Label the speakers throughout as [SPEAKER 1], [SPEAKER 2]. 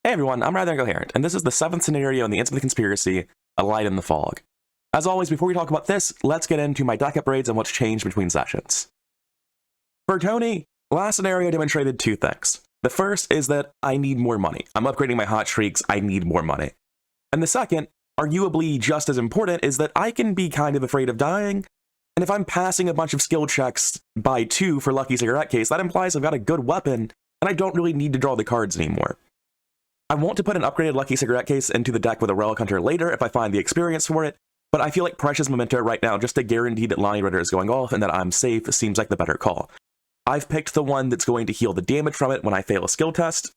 [SPEAKER 1] Hey everyone, I'm Rather Incoherent, and this is the 7th scenario in the Innsmouth Conspiracy, A Light in the Fog. As always, before we talk about this, let's get into my deck upgrades and what's changed between sessions. For Tony, last scenario demonstrated two things. The first is that I need more money. I'm upgrading my hot streaks, I need more money. And the second, arguably just as important, is that I can be kind of afraid of dying, and if I'm passing a bunch of skill checks by 2 for Lucky Cigarette Case, that implies I've got a good weapon, and I don't really need to draw the cards anymore. I want to put an upgraded Lucky Cigarette Case into the deck with a Relic Hunter later if I find the experience for it, but I feel like Precious Memento right now, just to guarantee that Lonnie Ritter is going off and that I'm safe, seems like the better call. I've picked the one that's going to heal the damage from it when I fail a skill test,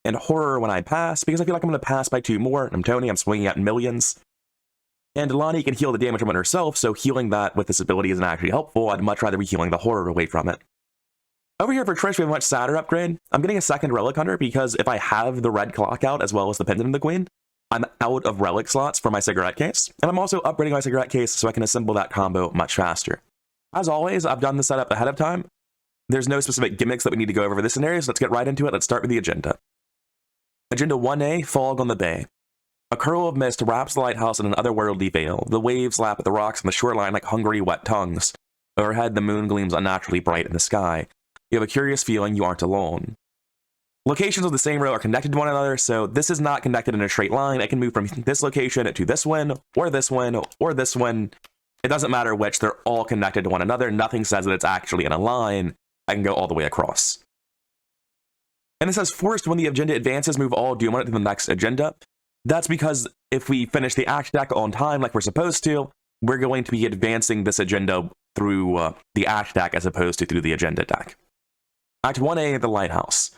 [SPEAKER 1] and Horror when I pass, because I feel like I'm going to pass by 2 more. I'm Tony, I'm swinging at millions. And Lonnie can heal the damage from it herself, so healing that with this ability isn't actually helpful. I'd much rather be healing the Horror away from it. Over here for Trish, we have a much sadder upgrade. I'm getting a second Relic Hunter because if I have the red clock out as well as the Pendant of the Queen, I'm out of relic slots for my cigarette case, and I'm also upgrading my cigarette case so I can assemble that combo much faster. As always, I've done the setup ahead of time. There's no specific gimmicks that we need to go over for this scenario, so let's get right into it. Let's start with the agenda. Agenda 1A, Fog on the Bay. A curl of mist wraps the lighthouse in an otherworldly veil. The waves lap at the rocks on the shoreline like hungry, wet tongues. Overhead, the moon gleams unnaturally bright in the sky. You have a curious feeling you aren't alone. Locations of the same row are connected to one another, so this is not connected in a straight line. I can move from this location to this one, or this one, or this one. It doesn't matter which, they're all connected to one another. Nothing says that it's actually in a line. I can go all the way across. And it says, forced when the agenda advances, move all Doom on it to the next agenda. That's because if we finish the act deck on time like we're supposed to, we're going to be advancing this agenda through the act deck as opposed to through the agenda deck. Act 1A, the Lighthouse.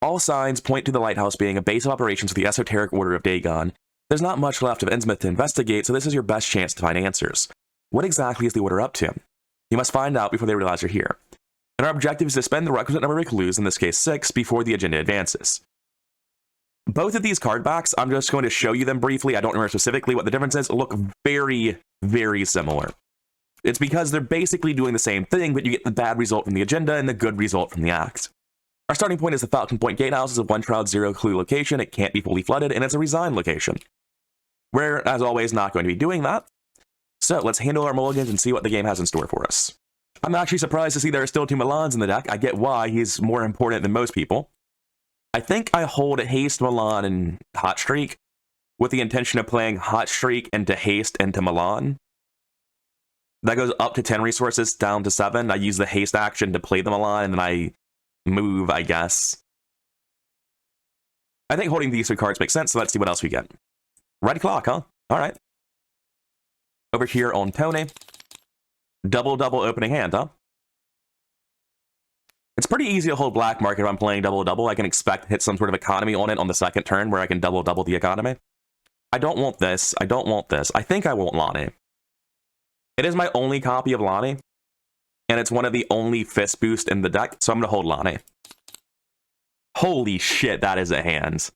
[SPEAKER 1] All signs point to the Lighthouse being a base of operations for the Esoteric Order of Dagon. There's not much left of Innsmouth to investigate, so this is your best chance to find answers. What exactly is the Order up to? You must find out before they realize you're here. And our objective is to spend the requisite number of clues, in this case 6, before the agenda advances. Both of these card backs, I'm just going to show you them briefly. I don't remember specifically what the difference is. Look very, very similar. It's because they're basically doing the same thing, but you get the bad result from the agenda and the good result from the act. Our starting point is the Falcon Point Gatehouse. It's a 1 Shroud 0 clue location. It can't be fully flooded, and it's a resign location. We're, as always, not going to be doing that. So let's handle our mulligans and see what the game has in store for us. I'm actually surprised to see there are still 2 Milans in the deck. I get why. He's more important than most people. I think I hold Haste, Milan, and Hot Streak with the intention of playing Hot Streak into Haste into Milan. That goes up to 10 resources, down to 7. I use the Haste action to play the Milan, and then I move, I guess. I think holding these 3 cards makes sense, so let's see what else we get. Red Clock, huh? Alright. Over here on Tony. Double opening hand, huh? It's pretty easy to hold Black Market if I'm playing double. I can expect to hit some sort of economy on it on the second turn where I can double the economy. I don't want this. I don't want this. I think I want Lonnie. It is my only copy of Lonnie, and it's one of the only fist boost in the deck, so I'm going to hold Lonnie. Holy shit, that is a hand.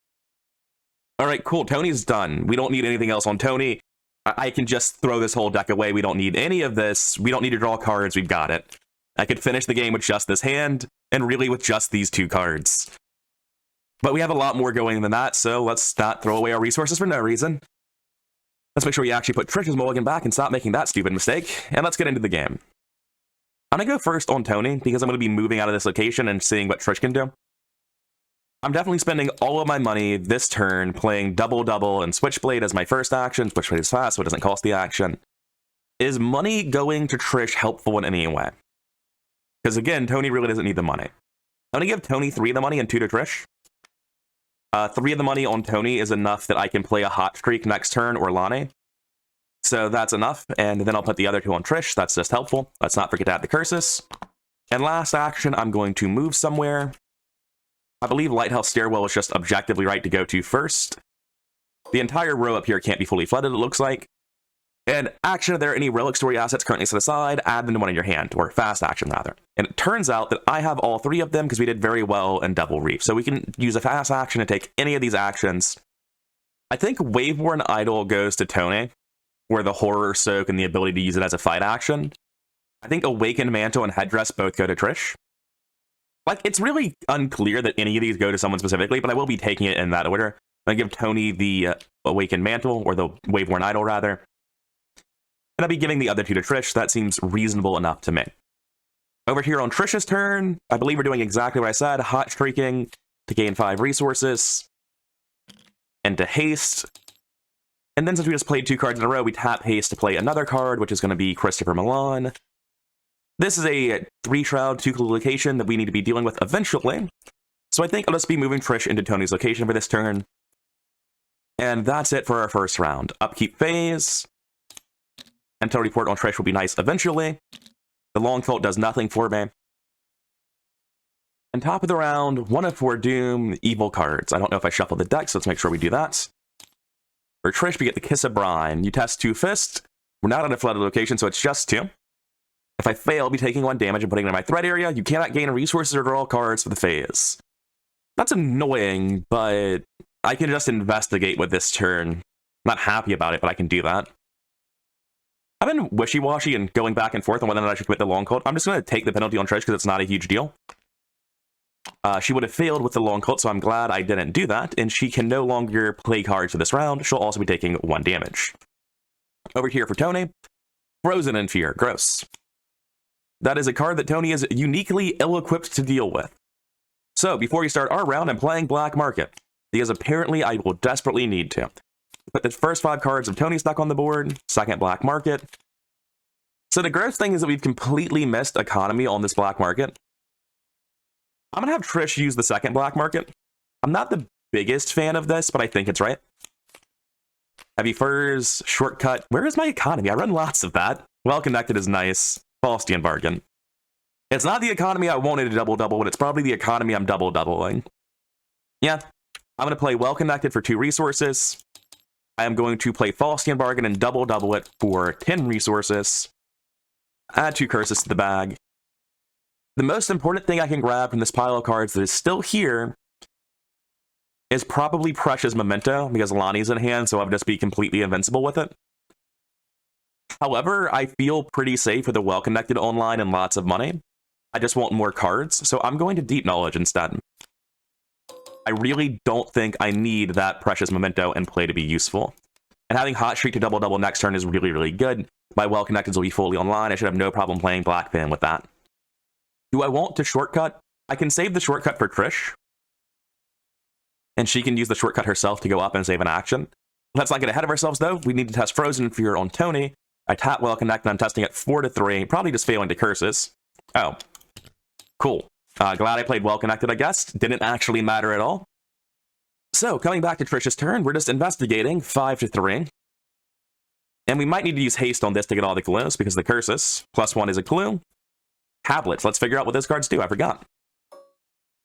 [SPEAKER 1] Alright, cool. Tony's done. We don't need anything else on Tony. I can just throw this whole deck away. We don't need any of this. We don't need to draw cards. We've got it. I could finish the game with just this hand, and really with just these 2 cards. But we have a lot more going than that, so let's not throw away our resources for no reason. Let's make sure we actually put Trish's mulligan back and stop making that stupid mistake, and let's get into the game. I'm going to go first on Tony, because I'm going to be moving out of this location and seeing what Trish can do. I'm definitely spending all of my money this turn playing double and Switchblade as my first action. Switchblade is fast, so it doesn't cost the action. Is money going to Trish helpful in any way? Because again, Tony really doesn't need the money. I'm going to give Tony 3 of the money and 2 to Trish. 3 of the money on Tony is enough that I can play a Hot Streak next turn or Lonnie. So that's enough, and then I'll put the other 2 on Trish. That's just helpful. Let's not forget to add the curses. And last action, I'm going to move somewhere. I believe Lighthouse Stairwell is just objectively right to go to first. The entire row up here can't be fully flooded, it looks like. And action, if there are any Relic Story assets currently set aside, add them to one in your hand, or fast action rather. And it turns out that I have all 3 of them because we did very well in Double Reef. So we can use a fast action to take any of these actions. I think Waveworn Idol goes to Tony, where the Horror Soak and the ability to use it as a fight action. I think Awakened Mantle and Headdress both go to Trish. Like, it's really unclear that any of these go to someone specifically, but I will be taking it in that order. I give Tony the Awakened Mantle, or the Waveworn Idol, rather. And I'll be giving the other two to Trish. That seems reasonable enough to me. Over here on Trish's turn, I believe we're doing exactly what I said. Hot Streaking to gain 5 resources. And to haste. And then since we just played 2 cards in a row, we tap haste to play another card, which is going to be Christopher Milan. This is a 3-shroud, 2-clue location that we need to be dealing with eventually. So I think I'll just be moving Trish into Tony's location for this turn. And that's it for our first round. Upkeep phase. And teleport on Trish will be nice eventually. The Longfelt does nothing for me. And top of the round, 1 of 4 Doom, evil cards. I don't know if I shuffled the deck, so let's make sure we do that. For Trish, we get the Kiss of Brine. You test 2 Fist. We're not on a flooded location, so it's just 2. If I fail, I'll be taking 1 damage and putting it in my threat area. You cannot gain resources or draw cards for the phase. That's annoying, but I can just investigate with this turn. I'm not happy about it, but I can do that. I've been wishy-washy and going back and forth on whether or not I should quit the Long Cult. I'm just going to take the penalty on Trish because it's not a huge deal. She would have failed with the Long Cult, so I'm glad I didn't do that, and she can no longer play cards for this round. She'll also be taking 1 damage. Over here for Tony, Frozen in Fear. Gross. That is a card that Tony is uniquely ill-equipped to deal with. So, before we start our round, I'm playing Black Market, because apparently I will desperately need to. Put the first 5 cards of Tony's deck on the board, second Black Market. So the gross thing is that we've completely missed economy on this Black Market. I'm going to have Trish use the second Black Market. I'm not the biggest fan of this, but I think it's right. Heavy Furs, Shortcut. Where is my economy? I run lots of that. Well Connected is nice. Faustian Bargain. It's not the economy I wanted to double-double, but it's probably the economy I'm double-doubling. Yeah, I'm going to play Well Connected for 2 resources. I am going to play Faustian Bargain and double-double it for 10 resources. Add 2 curses to the bag. The most important thing I can grab from this pile of cards that is still here is probably Precious Memento, because Lonnie's in hand, so I'll just be completely invincible with it. However, I feel pretty safe with a well-connected online and lots of money. I just want more cards, so I'm going to Deep Knowledge instead. I really don't think I need that Precious Memento in play to be useful. And having Hot Streak to double-double next turn is really, really good. My well-connecteds will be fully online. I should have no problem playing Blackpin with that. Do I want to shortcut? I can save the shortcut for Trish. And she can use the shortcut herself to go up and save an action. Let's not get ahead of ourselves, though. We need to test Frozen Fear on Tony. I tap Well Connect, and I'm testing it 4 to 3. Probably just failing to curses. Oh. Cool. Glad I played Well Connected, I guess. Didn't actually matter at all. So, coming back to Trish's turn, we're just investigating 5 to 3. And we might need to use haste on this to get all the clues, because the curses. +1 is a clue. Tablets. Let's figure out what those cards do. I forgot.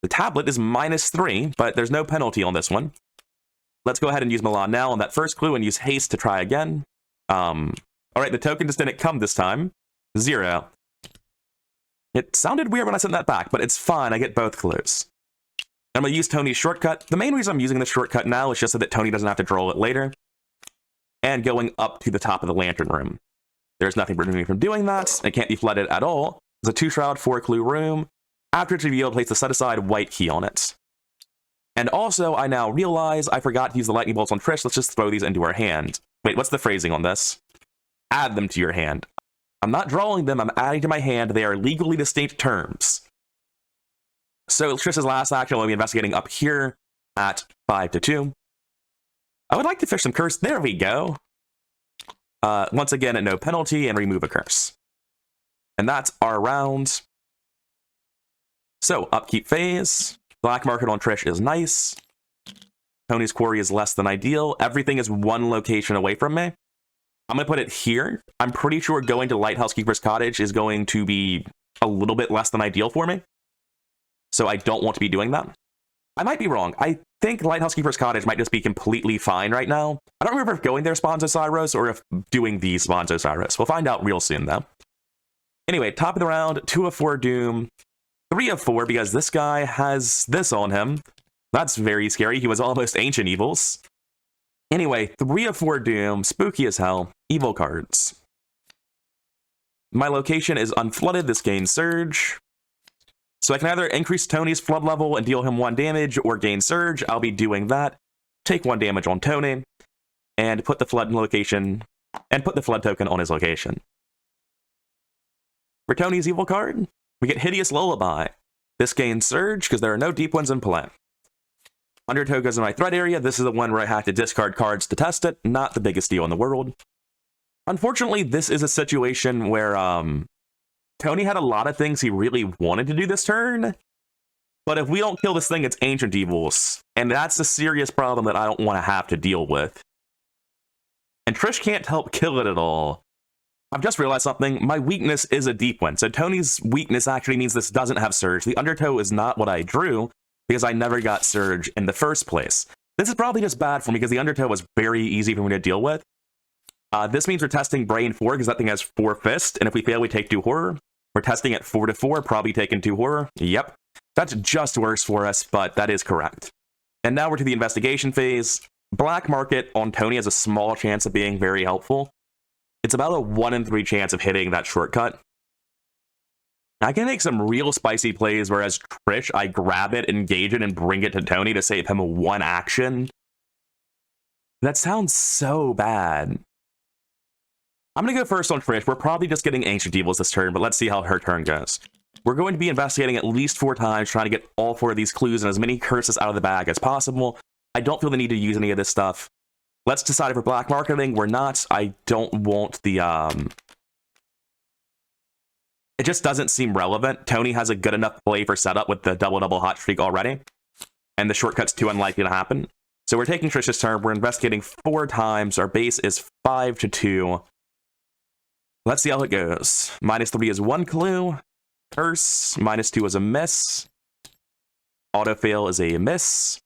[SPEAKER 1] The tablet is -3, but there's no penalty on this one. Let's go ahead and use Milan now on that first clue and use haste to try again. Alright, the token just didn't come this time. 0. It sounded weird when I sent that back, but it's fine. I get both clues. I'm going to use Tony's shortcut. The main reason I'm using the shortcut now is just so that Tony doesn't have to draw it later. And going up to the top of the Lantern Room. There's nothing preventing me from doing that. It can't be flooded at all. It's a 2-shroud, 4-clue room. After it's revealed, place the set-aside white key on it. And also, I now realize I forgot to use the lightning bolts on Trish. Let's just throw these into her hand. Wait, what's the phrasing on this? Add them to your hand. I'm not drawing them, I'm adding to my hand. They are legally distinct terms. So Trish's last action will be investigating up here at 5 to 2. I would like to fish some curse. There we go. Once again, at no penalty, and remove a curse. And that's our round. So, upkeep phase. Black market on Trish is nice. Tony's quarry is less than ideal. Everything is 1 location away from me. I'm going to put it here. I'm pretty sure going to Lighthouse Keeper's Cottage is going to be a little bit less than ideal for me. So I don't want to be doing that. I might be wrong. I think Lighthouse Keeper's Cottage might just be completely fine right now. I don't remember if going there spawns Osiris or if doing these spawns Osiris. We'll find out real soon, though. Anyway, top of the round, 2 of 4 Doom. 3 of 4 because this guy has this on him. That's very scary. He was almost Ancient Evils. Anyway, 3 of 4 Doom, spooky as hell, evil cards. My location is unflooded, this gains Surge. So I can either increase Tony's flood level and deal him 1 damage, or gain Surge. I'll be doing that. Take 1 damage on Tony, and put the flood location, and put the flood token on his location. For Tony's evil card, we get Hideous Lullaby. This gains Surge because there are no deep ones in play. Undertow goes in my threat area. This is the one where I have to discard cards to test it. Not the biggest deal in the world. Unfortunately, this is a situation where Tony had a lot of things he really wanted to do this turn. But if we don't kill this thing, it's Ancient Evils. And that's a serious problem that I don't want to have to deal with. And Trish can't help kill it at all. I've just realized something. My weakness is a deep one. So Tony's weakness actually means this doesn't have Surge. The Undertow is not what I drew, because I never got Surge in the first place. This is probably just bad for me, because the Undertow was very easy for me to deal with. This means we're testing Brain 4, because that thing has 4 Fist, and if we fail, we take 2 Horror. We're testing at 4 to 4, probably taking 2 Horror. Yep. That's just worse for us, but that is correct. And now we're to the investigation phase. Black Market on Tony has a small chance of being very helpful. It's about a 1 in 3 chance of hitting that shortcut. I can make some real spicy plays, whereas Trish, I grab it, engage it, and bring it to Tony to save him a 1 action. That sounds so bad. I'm going to go first on Trish. We're probably just getting Ancient Evils this turn, but let's see how her turn goes. We're going to be investigating at least 4 times, trying to get all 4 of these clues and as many curses out of the bag as possible. I don't feel the need to use any of this stuff. Let's decide if we're black marketing. We're not. I don't want the... It just doesn't seem relevant. Tony has a good enough play for setup with the double-double hot streak already. And the shortcut's too unlikely to happen. So we're taking Trish's turn. We're investigating 4 times. Our base is 5 to 2. Let's see how it goes. -3 is 1 clue. Curse. -2 is a miss. Auto-fail is a miss.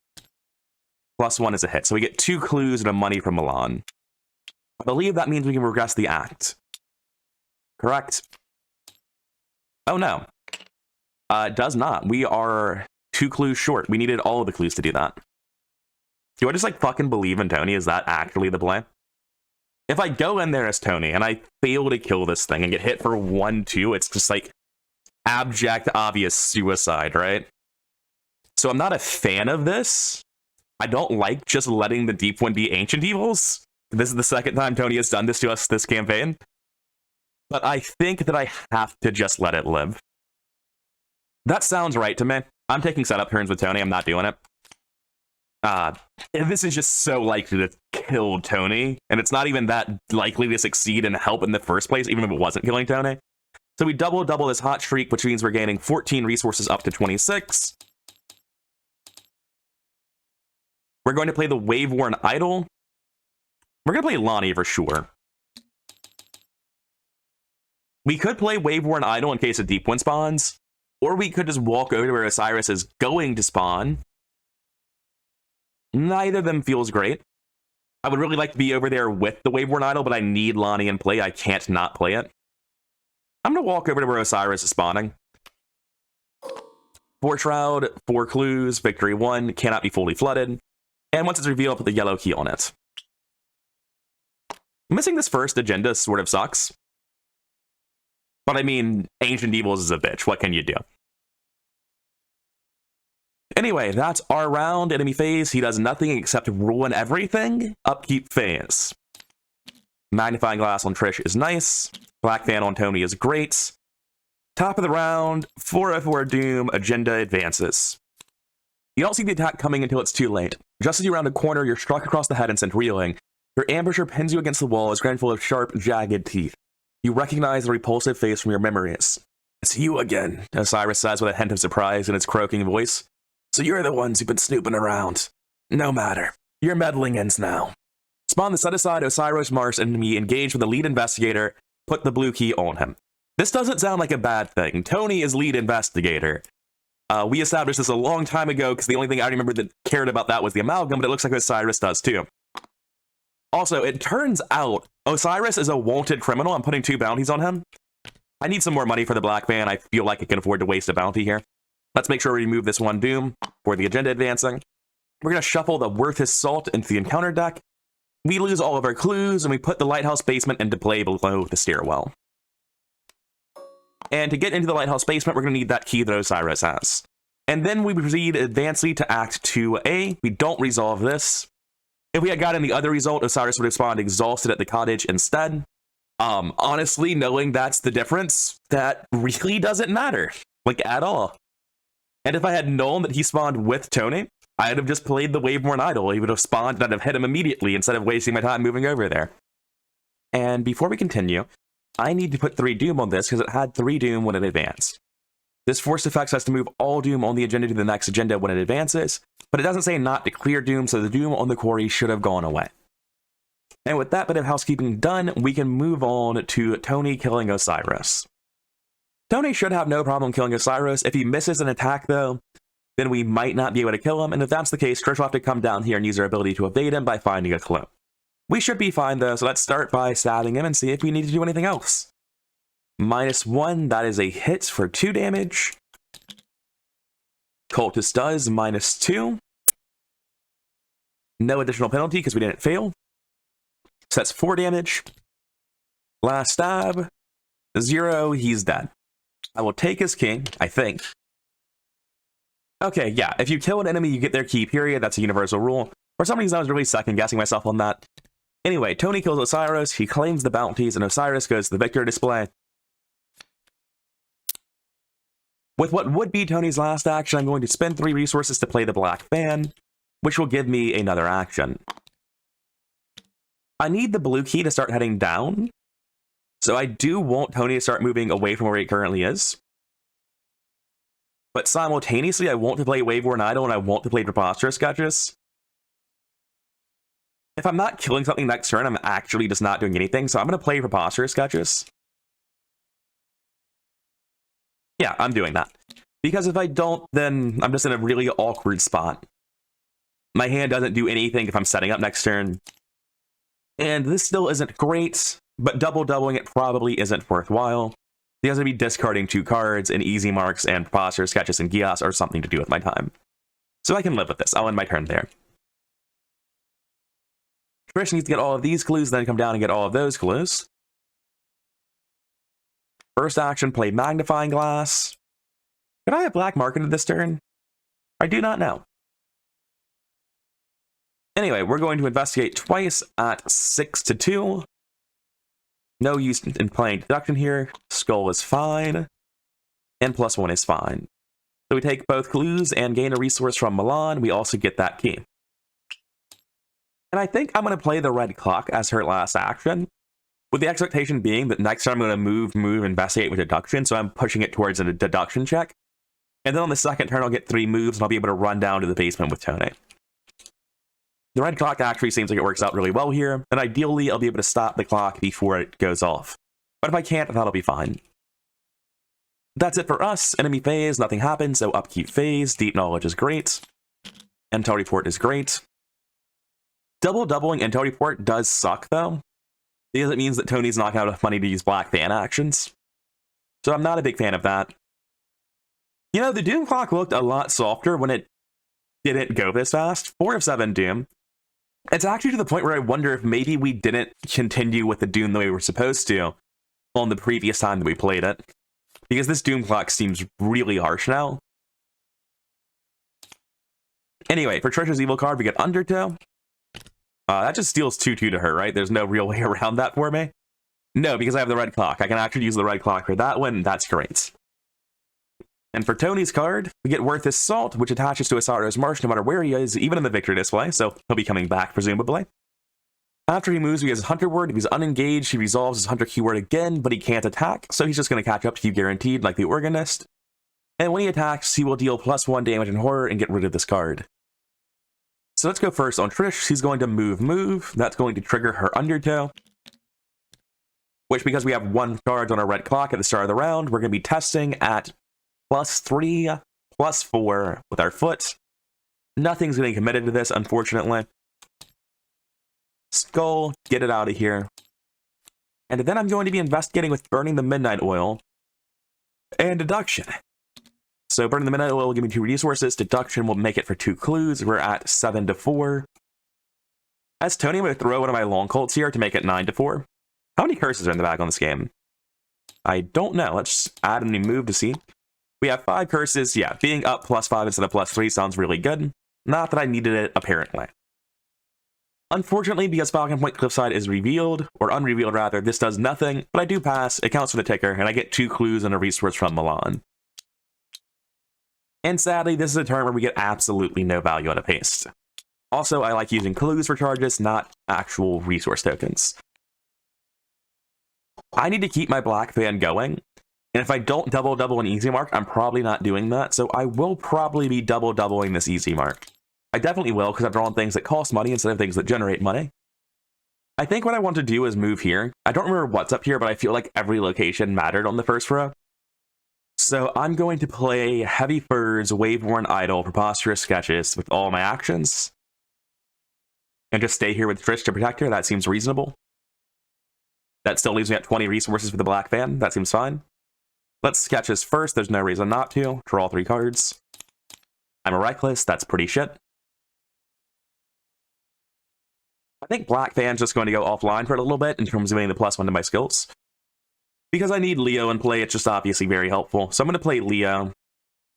[SPEAKER 1] +1 is a hit. So we get 2 clues and a money from Milan. I believe that means we can regress the act. Correct. Oh no. It does not. We are 2 clues short. We needed all of the clues to do that. Do I just like fucking believe in Tony? Is that actually the play? If I go in there as Tony and I fail to kill this thing and get hit for 1-2, it's just like abject, obvious suicide, right? So I'm not a fan of this. I don't like just letting the deep one be Ancient Evils. This is the second time Tony has done this to us this campaign. But I think that I have to just let it live. That sounds right to me. I'm taking setup turns with Tony. I'm not doing it. This is just so likely to kill Tony. And it's not even that likely to succeed and help in the first place, even if it wasn't killing Tony. So we double this hot streak, which means we're gaining 14 resources up to 26. We're going to play the Wave-Worn Idol. We're going to play Lonnie for sure. We could play Wave-Worn Idol in case a deep one spawns, or we could just walk over to where Osiris is going to spawn. Neither of them feels great. I would really like to be over there with the Wave-Worn Idol, but I need Lonnie in play. I can't not play it. I'm going to walk over to where Osiris is spawning. 4 Shroud, 4 clues, victory 1, cannot be fully flooded. And once it's revealed, I'll put the yellow key on it. Missing this first agenda sort of sucks. But I mean, Ancient Evils is a bitch. What can you do? Anyway, that's our round. Enemy phase. He does nothing except ruin everything. Upkeep phase. Magnifying Glass on Trish is nice. Black Fan on Tony is great. Top of the round. 404 Doom. Agenda advances. You don't see the attack coming until it's too late. Just as you round a corner, you're struck across the head and sent reeling. Your ambusher pins you against the wall, his grin full of sharp, jagged teeth. You recognize the repulsive face from your memories. It's you again, Osiris says with a hint of surprise in its croaking voice. So you're the ones who've been snooping around. No matter. Your meddling ends now. Spawn the set-aside Osiris Mars enemy, engage with the lead investigator, put the blue key on him. This doesn't sound like a bad thing. Tony is lead investigator. We established this a long time ago because the only thing I remember that cared about that was the amalgam, but it looks like Osiris does too. Also, it turns out Osiris is a wanted criminal. I'm putting 2 bounties on him. I need some more money for the Black Fan. I feel like I can afford to waste a bounty here. Let's make sure we remove this 1 Doom for the agenda advancing. We're going to shuffle the Worth His Salt into the encounter deck. We lose all of our clues, and we put the lighthouse basement into play below the stairwell. And to get into the lighthouse basement, we're going to need that key that Osiris has. And then we proceed advancedly to Act 2A. We don't resolve this. If we had gotten the other result, Osiris would have spawned exhausted at the cottage instead. Honestly, knowing that's the difference, that really doesn't matter. Like, at all. And if I had known that he spawned with Tony, I would have just played the Waveborn Idol. He would have spawned and I'd have hit him immediately instead of wasting my time moving over there. And before we continue, I need to put 3 Doom on this because it had 3 Doom when it advanced. This force affects us to move all Doom on the agenda to the next agenda when it advances, but it doesn't say not to clear Doom, so the Doom on the quarry should have gone away. And with that bit of housekeeping done, we can move on to Tony killing Osiris. Tony should have no problem killing Osiris. If he misses an attack, though, then we might not be able to kill him, and if that's the case, Trish will have to come down here and use her ability to evade him by finding a clue. We should be fine, though, so let's start by stabbing him and see if we need to do anything else. -1, that is a hit for 2 damage. Cultist does -2. No additional penalty because we didn't fail. So that's 4 damage. Last stab. 0, he's dead. I will take his key, I think. Okay, yeah, if you kill an enemy, you get their key, period. That's a universal rule. For some reason, I was really second-guessing myself on that. Anyway, Tony kills Osiris, he claims the bounties, and Osiris goes to the victor display. With what would be Tony's last action, I'm going to spend 3 resources to play the Black Fan, which will give me another action. I need the blue key to start heading down, so I do want Tony to start moving away from where he currently is. But simultaneously, I want to play Waveborn Idol and I want to play Preposterous Sketches. If I'm not killing something next turn, I'm actually just not doing anything, so I'm going to play Preposterous Sketches. Yeah, I'm doing that. Because if I don't, then I'm just in a really awkward spot. My hand doesn't do anything if I'm setting up next turn. And this still isn't great, but doubling it probably isn't worthwhile. Because I'd be discarding 2 cards, and Easy Marks and Preposterous Sketches and Gias are something to do with my time. So I can live with this. I'll end my turn there. Trish needs to get all of these clues, then come down and get all of those clues. First action, play Magnifying Glass. Could I have black marketed this turn? I do not know. Anyway, we're going to investigate twice at 6-2. No use in playing deduction here. Skull is fine. And +1 is fine. So we take both clues and gain a resource from Milan. We also get that key. And I think I'm going to play the red clock as her last action, with the expectation being that next time I'm going to move, investigate with deduction, so I'm pushing it towards a deduction check. And then on the second turn, I'll get 3 moves, and I'll be able to run down to the basement with Tony. The red clock actually seems like it works out really well here, and ideally, I'll be able to stop the clock before it goes off. But if I can't, that'll be fine. That's it for us. Enemy phase, nothing happens, so upkeep phase. Deep Knowledge is great. Intel Report is great. Doubling Intel Report does suck, though, because it means that Tony's not going to have enough money to use Black Fan actions. So I'm not a big fan of that. You know, the Doom clock looked a lot softer when it didn't go this fast. 4 of 7 Doom. It's actually to the point where I wonder if maybe we didn't continue with the Doom the way we were supposed to on the previous time that we played it. Because this Doom clock seems really harsh now. Anyway, for Trish's evil card, we get Undertow. That just steals 2/2 to her, right? There's no real way around that for me. No, because I have the red clock. I can actually use the red clock for that one. That's great. And for Tony's card, we get Worth His Salt, which attaches to Osiris Marsh no matter where he is, even in the victory display, so he'll be coming back, presumably. After he moves, he has Hunter Word. If he's unengaged, he resolves his Hunter keyword again, but he can't attack, so he's just going to catch up to you guaranteed, like the Organist. And when he attacks, he will deal +1 damage and horror and get rid of this card. So let's go first on Trish. He's going to move. That's going to trigger her Undertow, which, because we have 1 card on our red clock at the start of the round, we're going to be testing at +3, +4 with our foot. Nothing's getting committed to this, unfortunately. Skull, get it out of here. And then I'm going to be investigating with Burning the Midnight Oil and Deduction. So Burning the Midnight Oil will give me 2 resources. Deduction will make it for 2 clues. We're at 7-4. As Tony, I'm going to throw one of my long cults here to make it 9-4. How many curses are in the bag on this game? I don't know. Let's add a new move to see. We have 5 curses. Yeah, being up +5 instead of +3 sounds really good. Not that I needed it, apparently. Unfortunately, because Falcon Point Cliffside is revealed, or unrevealed rather, this does nothing, but I do pass, it counts for the ticker, and I get 2 clues and a resource from Milan. And sadly, this is a turn where we get absolutely no value out of haste. Also, I like using clues for charges, not actual resource tokens. I need to keep my black fan going, and if I don't double an easy mark, I'm probably not doing that, so I will probably be doubling this easy mark. I definitely will, because I've drawn things that cost money instead of things that generate money. I think what I want to do is move here. I don't remember what's up here, but I feel like every location mattered on the first row. So I'm going to play Heavy Furs, Wave-Worn Idol, Preposterous Sketches with all my actions. And just stay here with Trish to protect her. That seems reasonable. That still leaves me at 20 resources for the black fan. That seems fine. Let's Sketches first. There's no reason not to. Draw 3 cards. I'm a Reckless. That's pretty shit. I think Black Fan's just going to go offline for a little bit in terms of getting the +1 to my skills. Because I need Leo in play, it's just obviously very helpful. So I'm going to play Leo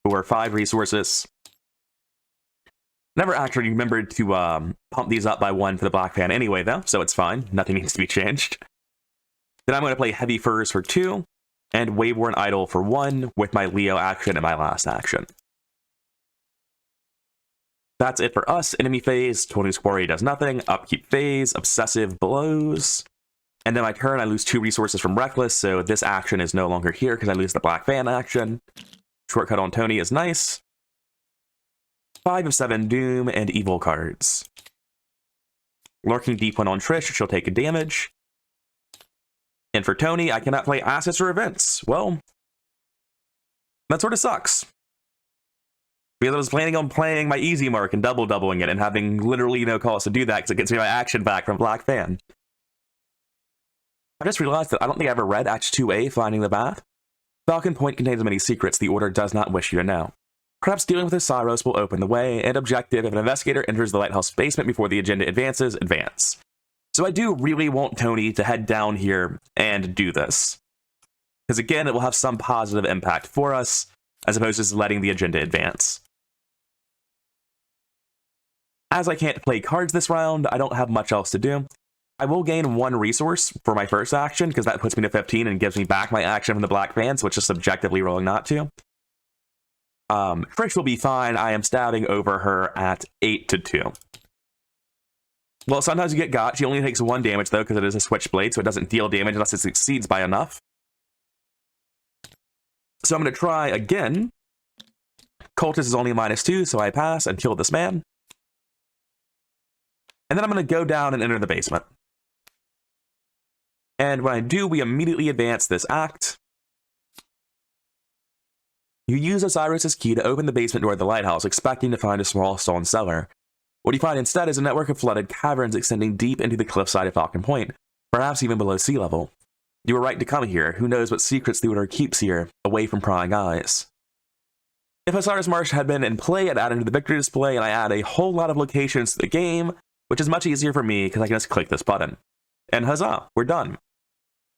[SPEAKER 1] for 5 resources. Never actually remembered to pump these up by 1 for the Black Fan anyway, though, so it's fine. Nothing needs to be changed. Then I'm going to play Heavy Furs for 2, and Wave-Worn Idol for 1 with my Leo action and my last action. That's it for us. Enemy phase, Tony's Quarry does nothing. Upkeep phase, Obsessive blows. And then my turn, I lose 2 resources from Reckless, so this action is no longer here because I lose the Black Fan action. Shortcut on Tony is nice. 5 of 7 Doom and Evil cards. Lurking Deep One on Trish, she'll take a damage. And for Tony, I cannot play assets or events. Well, that sort of sucks. Because I was planning on playing my easy mark and doubling it and having literally no cost to do that because it gets me my action back from Black Fan. I just realized that I don't think I ever read Act 2A, Finding the Bath. Falcon Point contains many secrets the Order does not wish you to know. Perhaps dealing with Osiris will open the way, and objective if an investigator enters the lighthouse basement before the agenda advances, advance. So I do really want Tony to head down here and do this. Because again, it will have some positive impact for us, as opposed to just letting the agenda advance. As I can't play cards this round, I don't have much else to do. I will gain 1 resource for my first action, because that puts me to 15 and gives me back my action from the Black Fan, so it's just subjectively rolling not to. Trish will be fine. I am stabbing over her at 8-2. Well, sometimes you get got. She only takes 1 damage, though, because it is a Switchblade, so it doesn't deal damage unless it succeeds by enough. So I'm going to try again. Cultist is only -2, so I pass and kill this man. And then I'm going to go down and enter the basement. And when I do, we immediately advance this act. You use Osiris's key to open the basement door of the lighthouse, expecting to find a small stone cellar. What you find instead is a network of flooded caverns extending deep into the cliffside of Falcon Point, perhaps even below sea level. You were right to come here. Who knows what secrets the Order keeps here, away from prying eyes. If Osiris Marsh had been in play, I'd add into the victory display, and I add a whole lot of locations to the game, which is much easier for me because I can just click this button. And huzzah, we're done.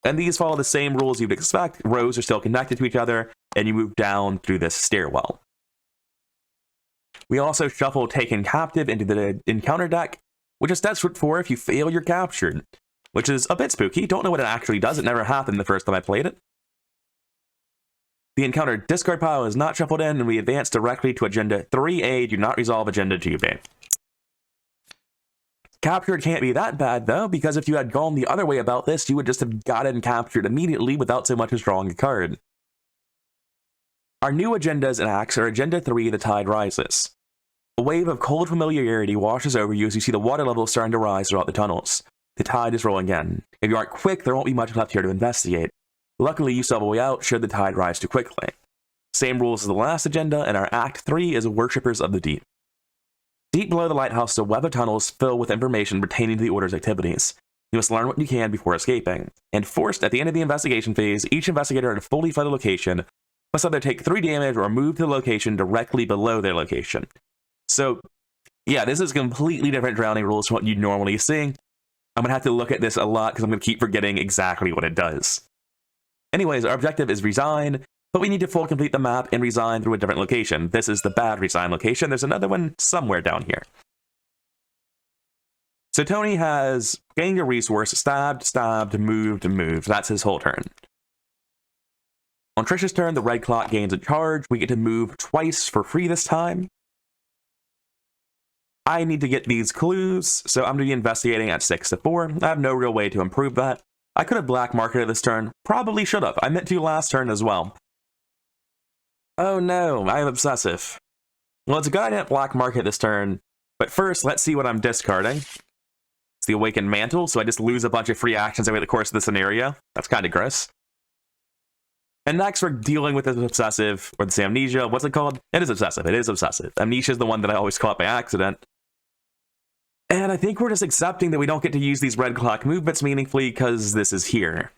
[SPEAKER 1] And these follow the same rules you'd expect. Rows are still connected to each other, and you move down through this stairwell. We also shuffle Taken Captive into the encounter deck, which is desperate for if you fail, you're captured, which is a bit spooky. Don't know what it actually does. It never happened the first time I played it. The encounter discard pile is not shuffled in, and we advance directly to Agenda 3A. Do not resolve Agenda 2B. Captured can't be that bad, though, because if you had gone the other way about this, you would just have gotten captured immediately without so much as drawing a card. Our new agendas and acts are Agenda 3, The Tide Rises. A wave of cold familiarity washes over you as you see the water level starting to rise throughout the tunnels. The tide is rolling in. If you aren't quick, there won't be much left here to investigate. Luckily, you still have a way out should the tide rise too quickly. Same rules as the last agenda, and our Act 3 is Worshippers of the Deep. Deep below the lighthouse is a web of tunnels filled with information pertaining to the Order's activities. You must learn what you can before escaping. And forced, at the end of the investigation phase, each investigator at a fully flooded location must either take 3 damage or move to the location directly below their location. So, yeah, this is completely different drowning rules from what you normally see. I'm going to have to look at this a lot because I'm going to keep forgetting exactly what it does. Anyways, our objective is resign, but we need to full complete the map and resign through a different location. This is the bad resign location. There's another one somewhere down here. So Tony has gained a resource, stabbed, moved. That's his whole turn. On Trish's turn, the red clock gains a charge. We get to move twice for free this time. I need to get these clues, so I'm going to be investigating at 6 to 4. I have no real way to improve that. I could have black marketed this turn. Probably should have. I meant to last turn as well. Oh no, I am obsessive. Well, it's a good idea to black market this turn, but first, let's see what I'm discarding. It's the Awakened Mantle, so I just lose a bunch of free actions over the course of the scenario. That's kind of gross. And next, we're dealing with this obsessive, or this amnesia. What's it called? It is obsessive. It is obsessive. Amnesia is the one that I always call it by accident. And I think we're just accepting that we don't get to use these red clock movements meaningfully because this is here.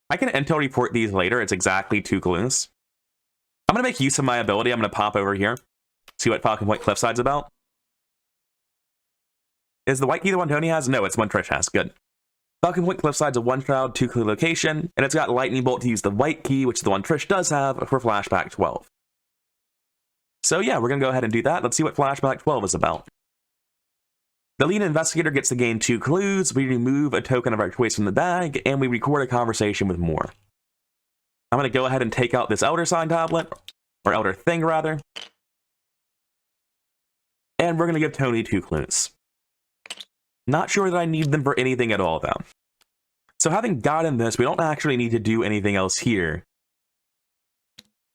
[SPEAKER 1] I can intel report these later. It's exactly 2 clues. I'm going to make use of my ability. I'm going to pop over here. See what Falcon Point Cliffside's about. Is the white key the one Tony has? No, it's one Trish has. Good. Falcon Point Cliffside's a 1-shroud, 2-clue location, and it's got Lightning Bolt to use the white key, which is the one Trish does have, for Flashback 12. So yeah, we're going to go ahead and do that. Let's see what Flashback 12 is about. The lead investigator gets to gain 2 clues. We remove a token of our choice from the bag, and we record a conversation with more. I'm going to go ahead and take out this Elder Sign tablet, or Elder Thing, rather. And we're going to give Tony 2 clues. Not sure that I need them for anything at all, though. So having gotten this, we don't actually need to do anything else here.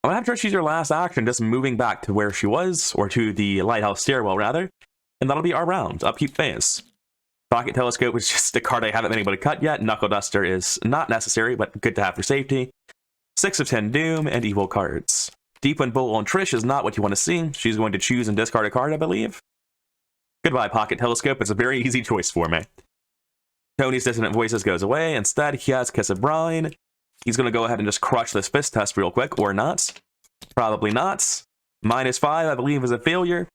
[SPEAKER 1] I'm going to have Trish use her last action, just moving back to where she was, or to the lighthouse stairwell, rather. And that'll be our round. Upkeep phase. Pocket Telescope is just a card I haven't been able to cut yet. Knuckle Duster is not necessary, but good to have for safety. 6 of 10 Doom, and Evil cards. Deep Wind Bolt on Trish is not what you want to see. She's going to choose and discard a card, I believe. Goodbye, Pocket Telescope. It's a very easy choice for me. Tony's Dissonant Voices goes away. Instead, he has Kiss of Brine. He's going to go ahead and just crush this fist test real quick, or not. Probably not. -5, I believe, is a failure.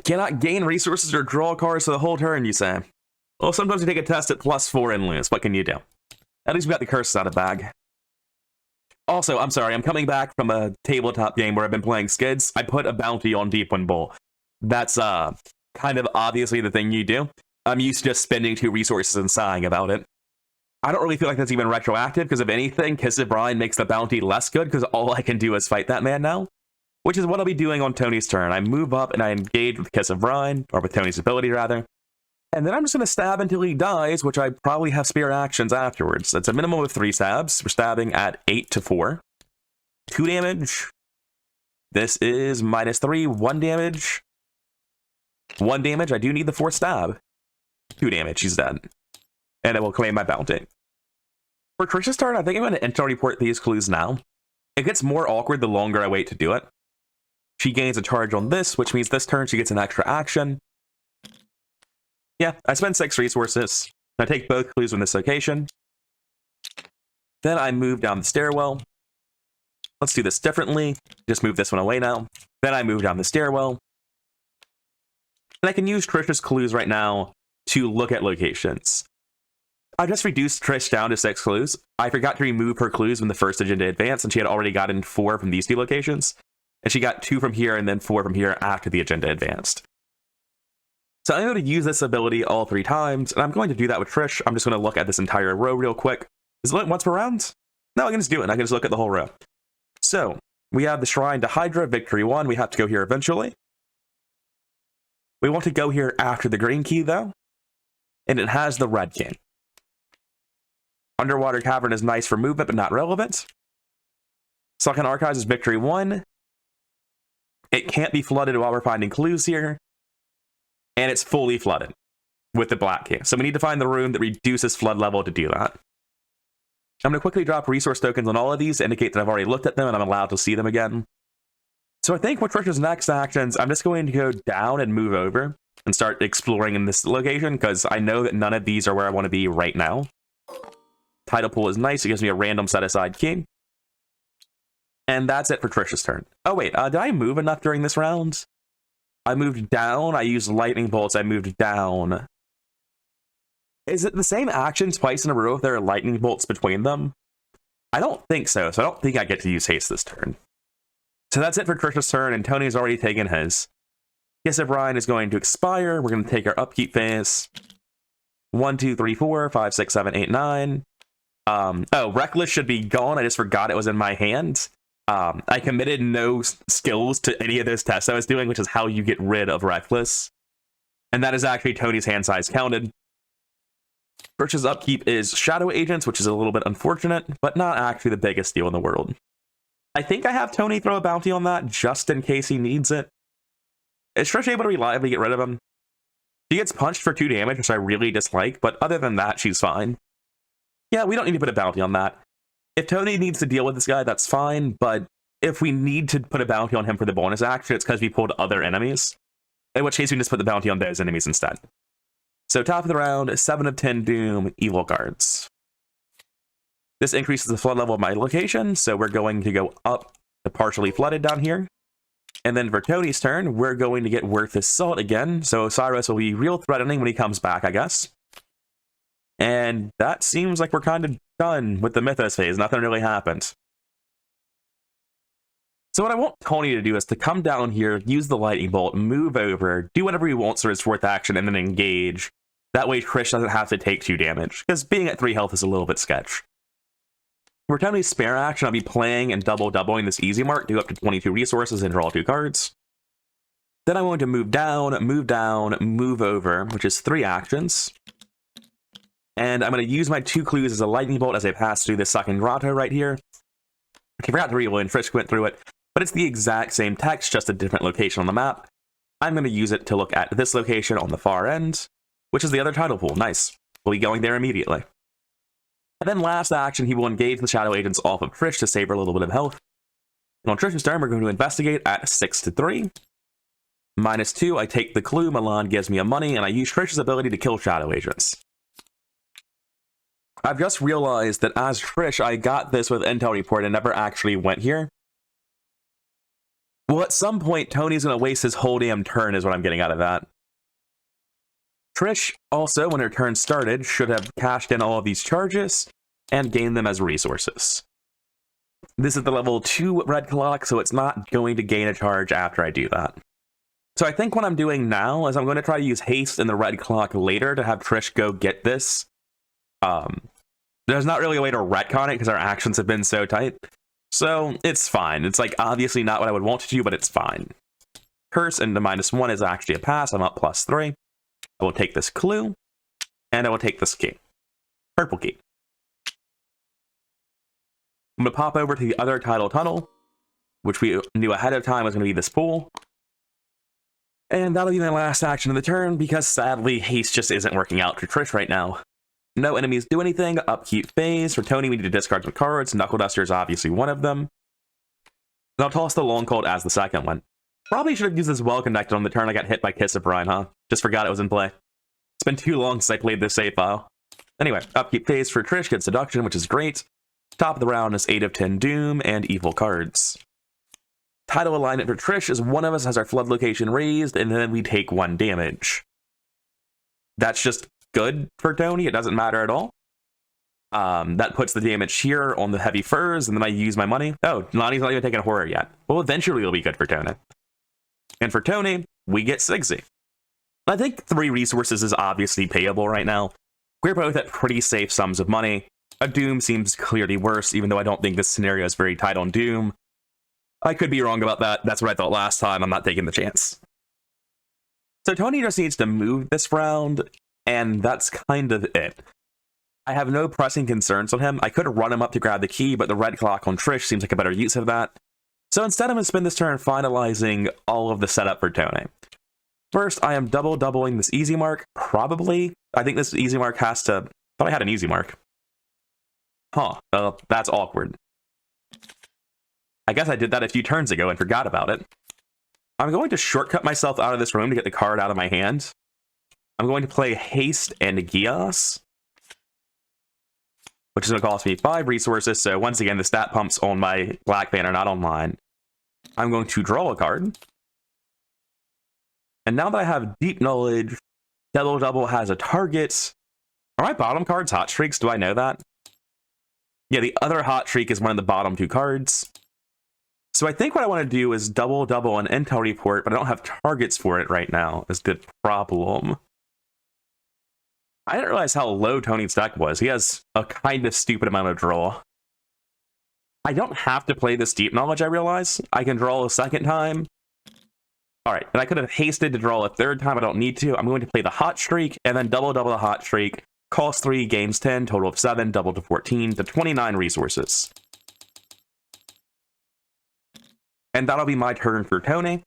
[SPEAKER 1] Cannot gain resources or draw cards for the whole turn, you say? Well, sometimes you take a test at +4 and lose. What can you do? At least we got the curses out of bag. Also, I'm sorry, I'm coming back from a tabletop game where I've been playing Skids. I put a bounty on Deep Wind Bowl. That's, kind of obviously the thing you do. I'm used to just spending 2 resources and sighing about it. I don't really feel like that's even retroactive, because if anything, Kiss of Brine makes the bounty less good, because all I can do is fight that man now. Which is what I'll be doing on Tony's turn. I move up and I engage with Kiss of Brine, or with Tony's ability, rather. And then I'm just going to stab until he dies, which I probably have spare actions afterwards. It's a minimum of 3 stabs. We're stabbing at 8 to 4. 2 damage. This is -3, 1 damage. 1 damage. I do need the 4th stab. 2 damage. He's dead. And I will claim my bounty. For Trish's turn, I think I'm going to intel report these clues now. It gets more awkward the longer I wait to do it. She gains a charge on this, which means this turn she gets an extra action. Yeah, I spend 6 resources. I take both clues from this location. Then I move down the stairwell. Let's do this differently. Just move this one away now. Then I move down the stairwell. And I can use Trish's clues right now to look at locations. I just reduced Trish down to 6 clues. I forgot to remove her clues from the first agenda advance, and she had already gotten 4 from these 2 locations. And she got 2 from here and then 4 from here after the agenda advanced. So I'm going to use this ability all 3 times, and I'm going to do that with Trish. I'm just going to look at this entire row real quick. Is it once per round? No, I can just do it. I can just look at the whole row. So, we have the Shrine to Hydra, Victory 1. We have to go here eventually. We want to go here after the green key, though. And it has the red key. Underwater Cavern is nice for movement, but not relevant. Sunken Archives is Victory 1. It can't be flooded while we're finding clues here. And it's fully flooded with the black key. So we need to find the room that reduces flood level to do that. I'm going to quickly drop resource tokens on all of these to indicate that I've already looked at them and I'm allowed to see them again. So I think with Trish's next actions, I'm just going to go down and move over and start exploring in this location, because I know that none of these are where I want to be right now. Tidal Pool is nice. It gives me a random set-aside key. And that's it for Trish's turn. Oh wait, did I move enough during this round? I moved down, I used lightning bolts, I moved down. Is it the same action twice in a row if there are lightning bolts between them? I don't think so, so I don't think I get to use haste this turn. So that's it for Trish's turn, and Tony's already taken his. Kiss of Brian is going to expire. We're going to take our upkeep phase. 1, 2, 3, 4, 5, 6, 7, 8, 9. Oh, Reckless should be gone. I just forgot it was in my hand. I committed no skills to any of those tests I was doing, which is how you get rid of Reckless. And that is actually Tony's hand size counted. Trish's upkeep is Shadow Agents, which is a little bit unfortunate, but not actually the biggest deal in the world. I think I have Tony throw a bounty on that just in case he needs it. Is Trish able to reliably get rid of him? She gets punched for 2 damage, which I really dislike, but other than that, she's fine. Yeah, we don't need to put a bounty on that. If Tony needs to deal with this guy, that's fine, but if we need to put a bounty on him for the bonus action, it's because we pulled other enemies, in which case we can just put the bounty on those enemies instead. So top of the round, 7 of 10 Doom, evil cards. This increases the flood level of my location, so we're going to go up to partially flooded down here. And then for Tony's turn, we're going to get Worthless Salt again, so Cyrus will be real threatening when he comes back, I guess. And that seems like we're kind of done with the Mythos phase. Nothing really happened. So what I want Tony to do is to come down here, use the Lightning Bolt, move over, do whatever he wants for his 4th action, and then engage. That way Trish doesn't have to take 2 damage, because being at 3 health is a little bit sketch. For Tony's spare action, I'll be playing and doubling this easy mark, do up to 22 resources and draw 2 cards. Then I'm going to move down, move over, which is 3 actions. And I'm going to use my 2 clues as a lightning bolt as I pass through this second grotto right here. I forgot to rewind, Trish went through it, but it's the exact same text, just a different location on the map. I'm going to use it to look at this location on the far end, which is the other title pool. Nice. We'll be going there immediately. And then last action, he will engage the Shadow Agents off of Trish to save her a little bit of health. And on Trish's turn, we're going to investigate at 6 to 3. -2, I take the clue, Milan gives me a money, and I use Trish's ability to kill Shadow Agents. I've just realized that as Trish, I got this with Intel Report and never actually went here. Well, at some point, Tony's going to waste his whole damn turn is what I'm getting out of that. Trish, also, when her turn started, should have cashed in all of these charges and gained them as resources. This is the level 2 red clock, so it's not going to gain a charge after I do that. So I think what I'm doing now is I'm going to try to use haste in the red clock later to have Trish go get this. There's not really a way to retcon it because our actions have been so tight. So it's fine. It's like obviously not what I would want to do, but it's fine. Curse into -1 is actually a pass. I'm up +3. I will take this clue, and I will take this key. Purple key. I'm going to pop over to the other tidal tunnel, which we knew ahead of time was going to be this pool. And that'll be my last action of the turn, because sadly, haste just isn't working out for Trish right now. No enemies do anything, upkeep phase. For Tony, we need to discard some cards. Knuckle Duster is obviously one of them. And I'll toss the Long Cold as the second one. Probably should have used this Well Connected on the turn I got hit by Kiss of Brian, huh? Just forgot it was in play. It's been too long since I played this save file. Anyway, upkeep phase for Trish gets Seduction, which is great. Top of the round is 8 of 10 Doom and evil cards. Title alignment for Trish is one of us has our flood location raised, and then we take 1 damage. That's just good for Tony. It doesn't matter at all. That puts the damage here on the heavy furs, and then I use my money. Oh, Lonnie's not even taking a horror yet. Well, eventually it'll be good for Tony. And for Tony, we get Sigsy. I think 3 resources is obviously payable right now. We're both at pretty safe sums of money. A Doom seems clearly worse, even though I don't think this scenario is very tight on Doom. I could be wrong about that. That's what I thought last time. I'm not taking the chance. So Tony just needs to move this round, and that's kind of it. I have no pressing concerns on him. I could run him up to grab the key, but the red clock on Trish seems like a better use of that. So instead, I'm going to spend this turn finalizing all of the setup for Tony. First, I am doubling this easy mark, probably. I think this easy mark has to... I thought I had an easy mark. Huh, that's awkward. I guess I did that a few turns ago and forgot about it. I'm going to shortcut myself out of this room to get the card out of my hand. I'm going to play Haste and Gios, which is going to cost me 5 resources, so once again, the stat pumps on my black banner, not on mine. I'm going to draw a card. And now that I have Deep Knowledge, Double has a target. Are my bottom cards hot streaks? Do I know that? Yeah, the other hot streak is one of the bottom 2 cards. So I think what I want to do is double an intel report, but I don't have targets for it right now. Is the problem. I didn't realize how low Tony's deck was. He has a kind of stupid amount of draw. I don't have to play this deep knowledge, I realize. I can draw a second time. Alright, and I could have hasted to draw a third time. I don't need to. I'm going to play the hot streak, and then double the hot streak. Cost 3, gains 10, total of 7, double to 14, to 29 resources. And that'll be my turn for Tony.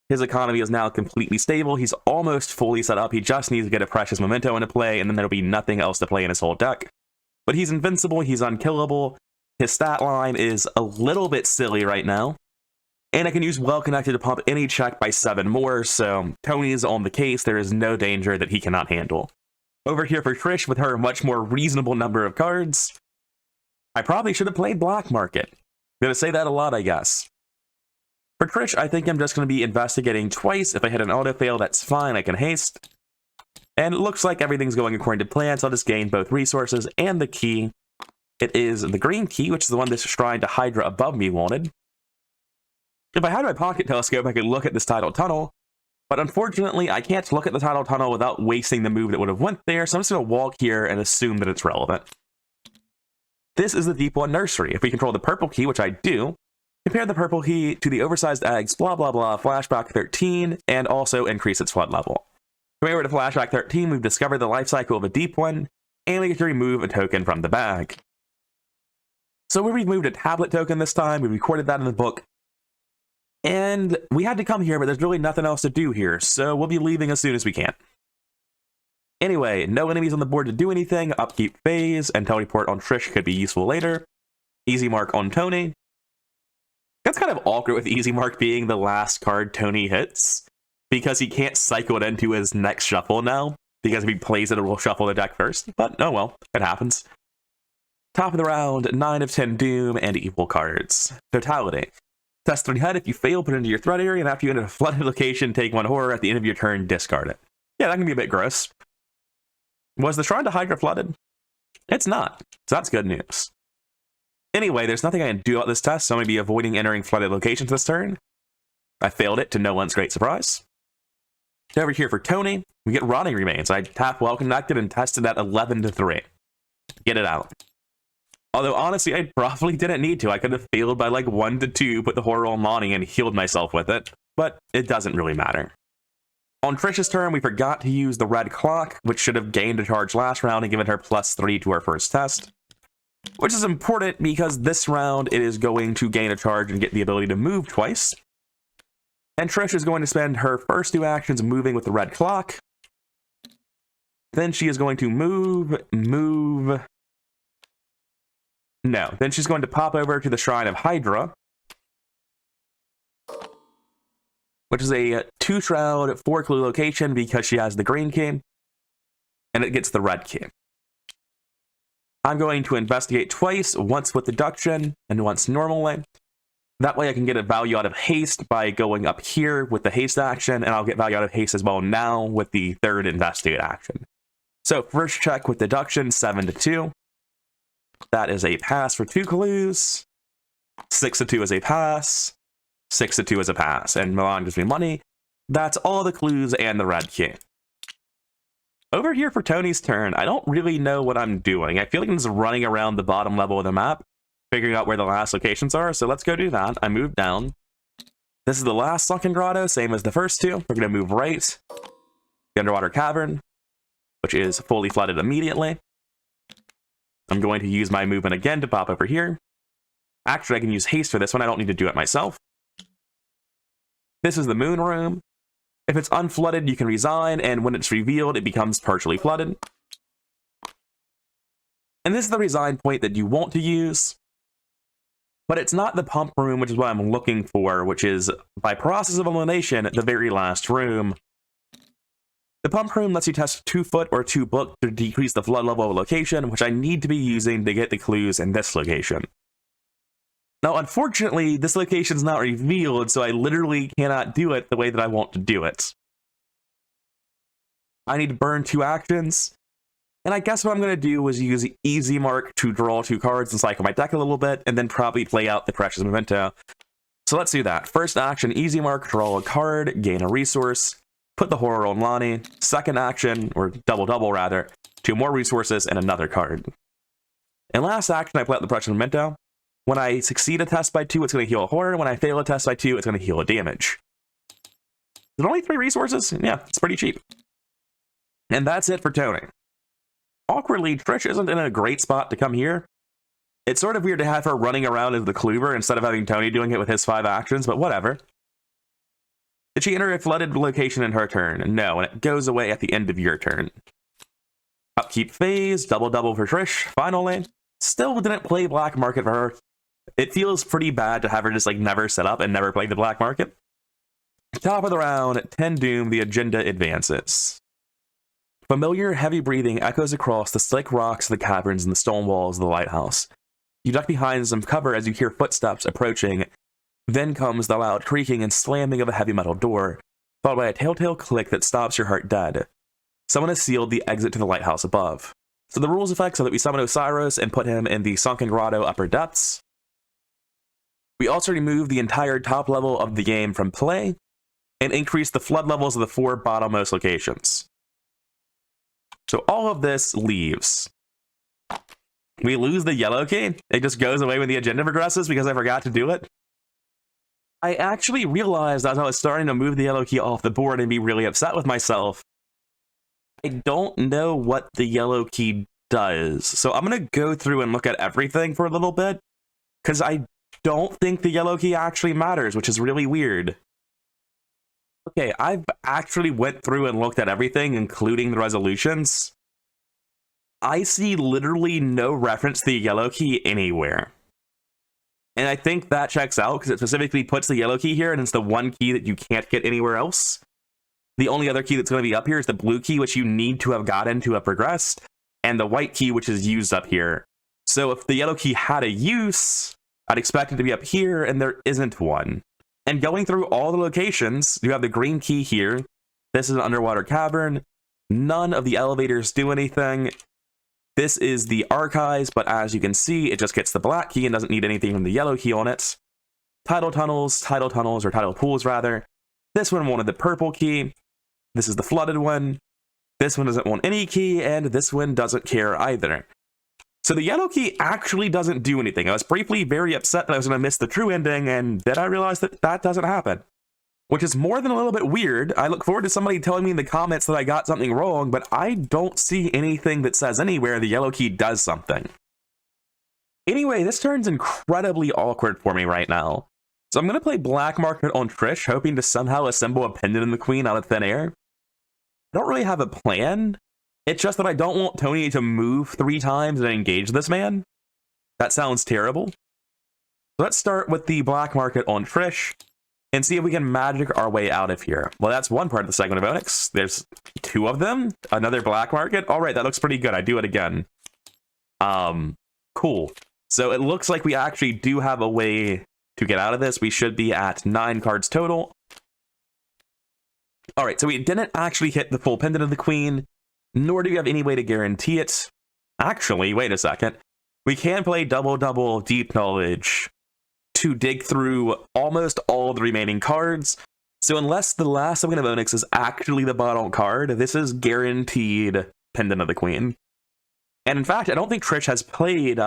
[SPEAKER 1] His economy is now completely stable. He's almost fully set up. He just needs to get a Precious Memento into play, and then there'll be nothing else to play in his whole deck. But he's invincible. He's unkillable. His stat line is a little bit silly right now. And I can use Well Connected to pump any check by 7 more, so Tony's on the case. There is no danger that he cannot handle. Over here for Trish, with her much more reasonable number of cards, I probably should have played Black Market. I'm going to say that a lot, I guess. For Trish, I think I'm just going to be investigating twice. If I hit an auto-fail, that's fine. I can haste. And it looks like everything's going according to plan, so I'll just gain both resources and the key. It is the green key, which is the one this Shrine to Hydra above me wanted. If I had my pocket telescope, I could look at this tidal tunnel. But unfortunately, I can't look at the tidal tunnel without wasting the move that would have went there, so I'm just going to walk here and assume that it's relevant. This is the Deep One Nursery. If we control the purple key, which I do, compare the purple key to the oversized eggs, blah blah blah, flashback 13, and also increase its flood level. Coming over to flashback 13, we've discovered the life cycle of a Deep One, and we get to remove a token from the bag. So we removed a tablet token this time, we recorded that in the book, and we had to come here, but there's really nothing else to do here, so we'll be leaving as soon as we can. Anyway, no enemies on the board to do anything, upkeep phase, and teleport on Trish could be useful later. Easy mark on Tony. That's kind of awkward with Easy Mark being the last card Tony hits, because he can't cycle it into his next shuffle now, because if he plays it, it will shuffle the deck first, but oh well, it happens. Top of the round, 9 of 10 Doom and equal cards. Totality. Test 3 head. If you fail, put it into your threat area, and after you enter a flooded location, take 1 horror. At the end of your turn, discard it. Yeah, that can be a bit gross. Was the Shrine to Hydra flooded? It's not, so that's good news. Anyway, there's nothing I can do about this test, so I'm going to be avoiding entering flooded locations this turn. I failed it, to no one's great surprise. Over here for Tony, we get Rotting Remains. I tap Well Connected and tested at 11 to 3. Get it out. Although, honestly, I probably didn't need to. I could have failed by like 1 to 2, put the horror on Lonnie, and healed myself with it. But it doesn't really matter. On Trish's turn, we forgot to use the red clock, which should have gained a charge last round and given her +3 to her first test. Which is important because this round it is going to gain a charge and get the ability to move twice. And Trish is going to spend her first 2 actions moving with the red clock. Then she is going to move. No, then she's going to pop over to the Shrine of Hydra, which is a 2-shroud, 4-clue location because she has the green key, and it gets the red key. I'm going to investigate twice, once with deduction and once normally. That way I can get a value out of haste by going up here with the haste action, and I'll get value out of haste as well now with the 3rd investigate action. So first check with deduction, 7 to 2. That is a pass for 2 clues. 6 to 2 is a pass. 6 to 2 is a pass. And Milan gives me money. That's all the clues and the red key. Over here for Tony's turn, I don't really know what I'm doing. I feel like I'm just running around the bottom level of the map, figuring out where the last locations are, so let's go do that. I move down. This is the last sunken grotto, same as the first 2. We're going to move right. The underwater cavern, which is fully flooded immediately. I'm going to use my movement again to pop over here. Actually, I can use haste for this one. I don't need to do it myself. This is the moon room. If it's unflooded, you can resign, and when it's revealed, it becomes partially flooded. And this is the resign point that you want to use. But it's not the pump room, which is what I'm looking for, which is, by process of elimination, the very last room. The pump room lets you test 2 foot or 2 book to decrease the flood level of a location, which I need to be using to get the clues in this location. Now, unfortunately, this location's not revealed, so I literally cannot do it the way that I want to do it. I need to burn 2 actions, And I guess what I'm going to do is use Easy Mark to draw 2 cards and cycle my deck a little bit, and then probably play out the Precious Memento. So let's do that. First action, Easy Mark, draw a card, gain a resource, put the Horror on Lonnie. Second action, or double rather, 2 more resources and another card. And last action, I play out the Precious Memento. When I succeed a test by 2, it's going to heal a Horror. When I fail a test by 2, it's going to heal a damage. Is it only 3 resources? Yeah, it's pretty cheap. And that's it for Tony. Awkwardly, Trish isn't in a great spot to come here. It's sort of weird to have her running around as the Cleaver instead of having Tony doing it with his 5 actions, but whatever. Did she enter a flooded location in her turn? No, and it goes away at the end of your turn. Upkeep phase, double for Trish, finally. Still didn't play Black Market for her. It feels pretty bad to have her just like never set up and never play the Black Market. Top of the round, 10 Doom, the agenda advances. Familiar, heavy breathing echoes across the slick rocks of the caverns and the stone walls of the lighthouse. You duck behind some cover as you hear footsteps approaching. Then comes the loud creaking and slamming of a heavy metal door, followed by a telltale click that stops your heart dead. Someone has sealed the exit to the lighthouse above. So the rules effect so that we summon Osiris and put him in the Sunken Grotto upper depths. We also remove the entire top level of the game from play, and increase the flood levels of the 4 bottommost locations. So all of this leaves. We lose the yellow key. It just goes away when the agenda progresses because I forgot to do it. I actually realized as I was starting to move the yellow key off the board and be really upset with myself, I don't know what the yellow key does. So I'm going to go through and look at everything for a little bit, because I don't think the yellow key actually matters, which is really weird. Okay, I've actually went through and looked at everything, including the resolutions. I see literally no reference to the yellow key anywhere. And I think that checks out, because it specifically puts the yellow key here, and it's the one key that you can't get anywhere else. The only other key that's going to be up here is the blue key, which you need to have gotten to have progressed, and the white key, which is used up here. So if the yellow key had a use, I'd expect it to be up here, and there isn't one. And going through all the locations, you have the green key here. This is an underwater cavern. None of the elevators do anything. This is the archives, but as you can see, it just gets the black key and doesn't need anything from the yellow key on it. Tidal tunnels, or tidal pools rather. This one wanted the purple key. This is the flooded one. This one doesn't want any key, and this one doesn't care either. So the yellow key actually doesn't do anything. I was briefly very upset that I was going to miss the true ending, and then I realized that that doesn't happen. Which is more than a little bit weird. I look forward to somebody telling me in the comments that I got something wrong, but I don't see anything that says anywhere the yellow key does something. Anyway, this turns incredibly awkward for me right now. So I'm going to play Black Market on Trish, hoping to somehow assemble a Pendant in the Queen out of thin air. I don't really have a plan. It's just that I don't want Tony to move 3 times and engage this man. That sounds terrible. So let's start with the Black Market on Trish and see if we can magic our way out of here. Well, that's one part of the segment of Onyx. There's 2 of them. Another Black Market. All right, that looks pretty good. I do it again. Cool. So it looks like we actually do have a way to get out of this. We should be at 9 cards total. All right, so we didn't actually hit the full Pendant of the Queen, nor do we have any way to guarantee it. Actually, wait a second. We can play double Deep Knowledge to dig through almost all the remaining cards. So unless the last segment of Onyx is actually the bottom card, this is guaranteed Pendant of the Queen. And in fact, I don't think Trish has played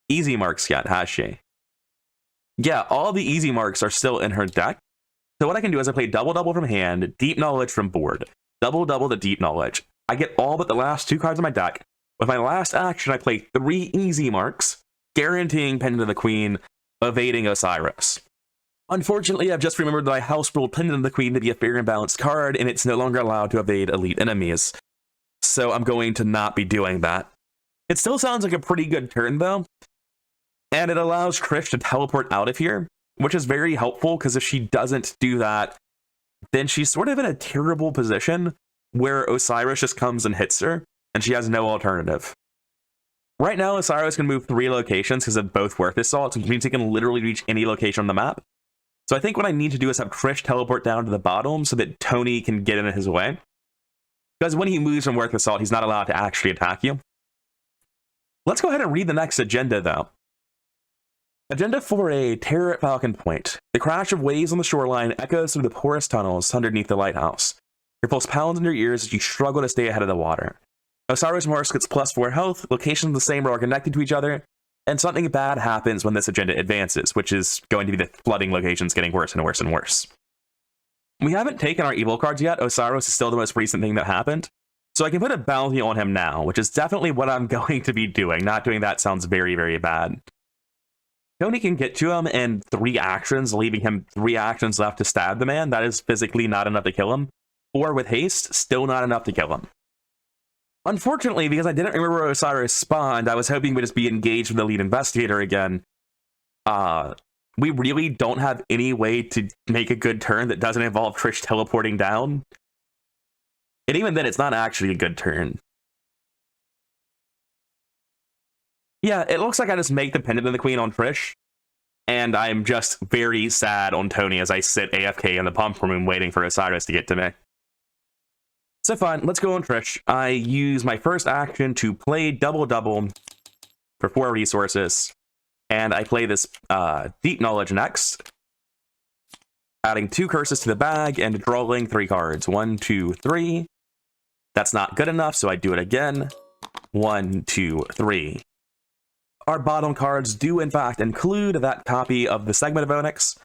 [SPEAKER 1] Easy Marks yet, has she? Yeah, all the Easy Marks are still in her deck. So what I can do is I play double from hand, Deep Knowledge from board, double the Deep Knowledge. I get all but the last 2 cards in my deck. With my last action, I play 3 Easy Marks, guaranteeing Pendant of the Queen, evading Osiris. Unfortunately, I've just remembered that I house ruled Pendant of the Queen to be a fair and balanced card, and it's no longer allowed to evade elite enemies. So I'm going to not be doing that. It still sounds like a pretty good turn, though. And it allows Trish to teleport out of here, which is very helpful, because if she doesn't do that, then she's sort of in a terrible position where Osiris just comes and hits her, and she has no alternative. Right now, Osiris can move 3 locations because of both Worth Assaults, which means he can literally reach any location on the map. So I think what I need to do is have Trish teleport down to the bottom so that Tony can get in his way. Because when he moves from Worth Assault, he's not allowed to actually attack you. Let's go ahead and read the next agenda, though. Agenda for a terror at Falcon Point. The crash of waves on the shoreline echoes through the porous tunnels underneath the lighthouse. Your pulse pounds in your ears as you struggle to stay ahead of the water. Osiris Mars gets +4 health, locations the same are connected to each other, and something bad happens when this agenda advances, which is going to be the flooding locations getting worse and worse and worse. We haven't taken our evil cards yet. Osiris is still the most recent thing that happened. So I can put a bounty on him now, which is definitely what I'm going to be doing. Not doing that sounds very, very bad. Tony can get to him in 3 actions, leaving him 3 actions left to stab the man. That is physically not enough to kill him. Or with haste, still not enough to kill him. Unfortunately, because I didn't remember where Osiris spawned, I was hoping we'd just be engaged with the lead investigator again. We really don't have any way to make a good turn that doesn't involve Trish teleporting down. And even then, it's not actually a good turn. Yeah, it looks like I just make the pendant of the queen on Trish, and I'm just very sad on Tony as I sit AFK in the pump room waiting for Osiris to get to me. So fine, let's go on Trish. I use my first action to play double for 4 resources, and I play this Deep Knowledge next, adding 2 curses to the bag and drawing 3 cards. 1, 2, 3. That's not good enough, so I do it again. 1, 2, 3. Our bottom cards do, in fact, include that copy of the Segment of Onyx.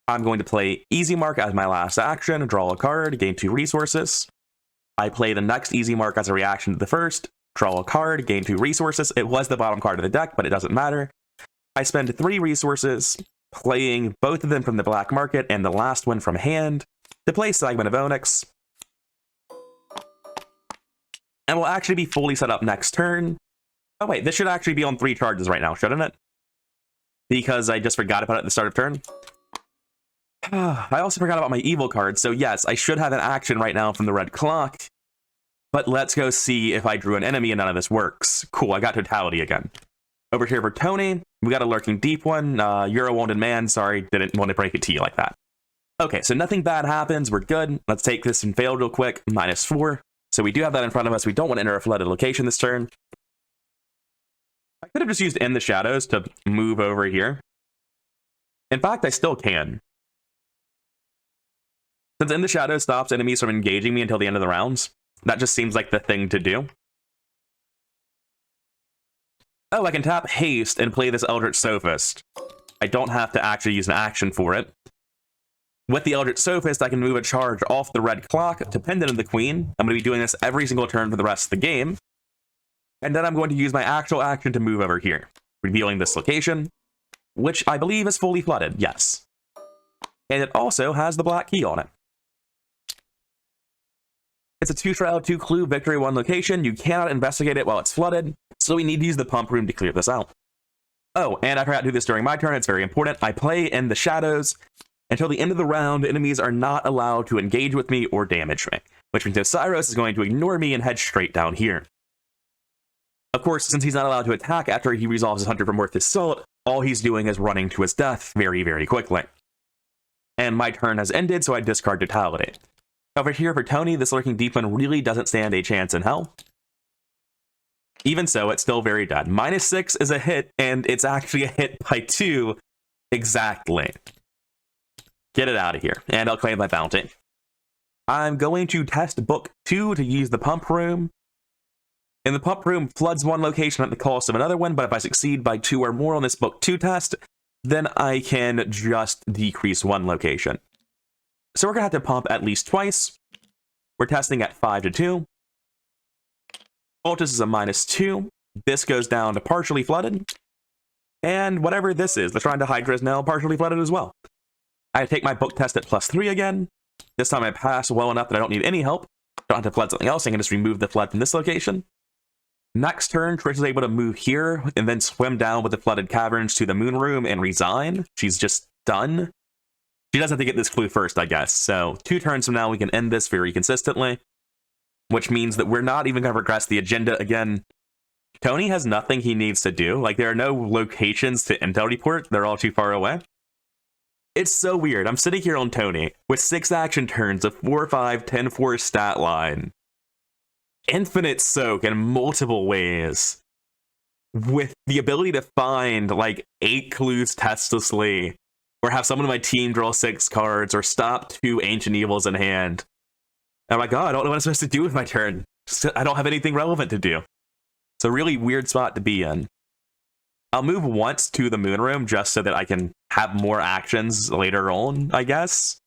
[SPEAKER 1] I'm going to play Easy Mark as my last action, draw a card, gain 2 resources. I play the next Easy Mark as a reaction to the first, draw a card, gain 2 resources. It was the bottom card of the deck, but it doesn't matter. I spend 3 resources, playing both of them from the black market and the last one from hand, to play Segment of Onyx. And we'll actually be fully set up next turn. Oh wait, this should actually be on 3 charges right now, shouldn't it? Because I just forgot about it at the start of turn. I also forgot about my evil card, so yes, I should have an action right now from the red clock. But let's go see if I drew an enemy and none of this works. Cool, I got totality again. Over here for Tony, we got a lurking deep one. You're a wounded man, sorry, didn't want to break it to you like that. Okay, so nothing bad happens, we're good. Let's take this and fail real quick, -4. So we do have that in front of us. We don't want to enter a flooded location this turn. I could have just used In the Shadows to move over here. In fact, I still can. Since In the Shadows stops enemies from engaging me until the end of the rounds, that just seems like the thing to do. Oh, I can tap Haste and play this Eldritch Sophist. I don't have to actually use an action for it. With the Eldritch Sophist, I can move a charge off the red clock to Pendant of the Queen. I'm going to be doing this every single turn for the rest of the game. And then I'm going to use my actual action to move over here, revealing this location, which I believe is fully flooded, yes. And it also has the black key on it. It's a 2 trial, 2 clue, victory, 1 location. You cannot investigate it while it's flooded, so we need to use the pump room to clear this out. Oh, and I forgot to do this during my turn. It's very important. I play In the Shadows. Until the end of the round, enemies are not allowed to engage with me or damage me, which means Osiris is going to ignore me and head straight down here. Of course, since he's not allowed to attack after he resolves his Hunter from Worth Assault, all he's doing is running to his death very, very quickly. And my turn has ended, so I discard totality. Over here for Tony, this lurking deep one really doesn't stand a chance in hell. Even so, it's still very dead. -6 is a hit, and it's actually a hit by 2 exactly. Get it out of here, and I'll claim my bounty. I'm going to test book 2 to use the pump room. And the pump room floods 1 location at the cost of another one, but if I succeed by 2 or more on this book 2 test, then I can just decrease 1 location. So we're going to have to pump at least twice. We're testing at 5 to 2. Altus is a -2. This goes down to partially flooded. And whatever this is, the Shrine to Hydra is now partially flooded as well. I take my book test at +3 again. This time I pass well enough that I don't need any help. Don't have to flood something else. I can just remove the flood from this location. Next turn, Trish is able to move here and then swim down with the flooded caverns to the moon room and resign. She's just done. She does have to get this clue first, I guess. So 2 turns from now, we can end this very consistently, which means that we're not even going to progress the agenda again. Tony has nothing he needs to do. Like, there are no locations to intel report. They're all too far away. It's so weird. I'm sitting here on Tony with 6 action turns, a 4-5, 10-4 stat line. infinite soak in multiple ways, with the ability to find like 8 clues testlessly, or have someone in my team draw 6 cards, or stop 2 ancient evils in hand. And I'm like, oh, I don't know what I'm supposed to do with my turn. I don't have anything relevant to do. It's a really weird spot to be in. I'll move once to the moon room just so that I can have more actions later on, I guess.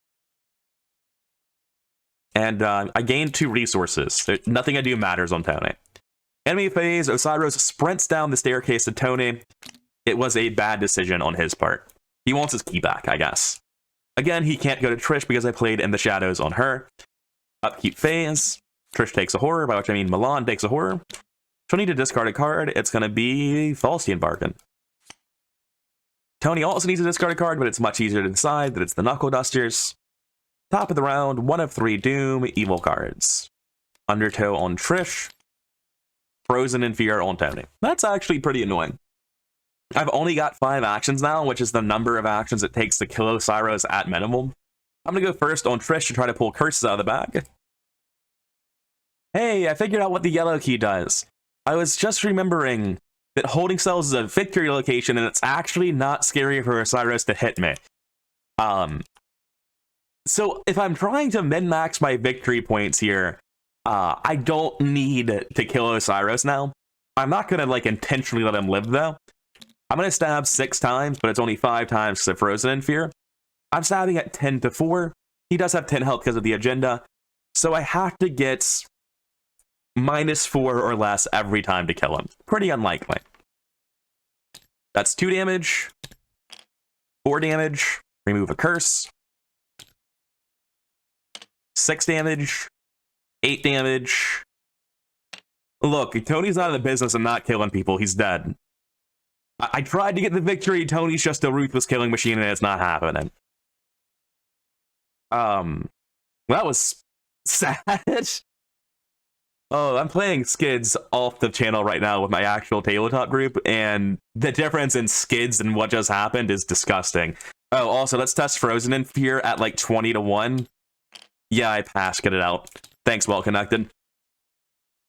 [SPEAKER 1] And I gained 2 resources. Nothing I do matters on Tony. Enemy phase, Osiris sprints down the staircase to Tony. It was a bad decision on his part. He wants his key back, I guess. Again, he can't go to Trish because I played in the shadows on her. Upkeep phase. Trish takes a horror, by which I mean Milan takes a horror. She'll need to discard a card. It's going to be Faustian Bargain. Tony also needs to discard a card, but it's much easier to decide that it's the Knuckle Dusters. Top of the round, 1 of 3 Doom, evil cards. Undertow on Trish. Frozen in Fear on Tony. That's actually pretty annoying. I've only got 5 actions now, which is the number of actions it takes to kill Osiris at minimum. I'm going to go first on Trish to try to pull curses out of the bag. Hey, I figured out what the yellow key does. I was just remembering that holding cells is a victory location, and it's actually not scary for Osiris to hit me. So if I'm trying to min-max my victory points here, I don't need to kill Osiris now. I'm not going to like intentionally let him live, though. I'm going to stab 6 times, but it's only 5 times because of Frozen in Fear. I'm stabbing at 10 to 4. He does have 10 health because of the agenda. So I have to get -4 or less every time to kill him. Pretty unlikely. That's 2 damage. 4 damage. Remove a curse. 6 damage. 8 damage. Look, Tony's not in the business of not killing people. He's dead. I tried to get the victory. Tony's just a ruthless killing machine, and it's not happening. That was sad. Oh, I'm playing Skids off the channel right now with my actual tabletop group, and the difference in Skids and what just happened is disgusting. Oh, also, let's test Frozen in Fear at like 20 to 1. Yeah, I passed. Get it out. Thanks, Well Connected.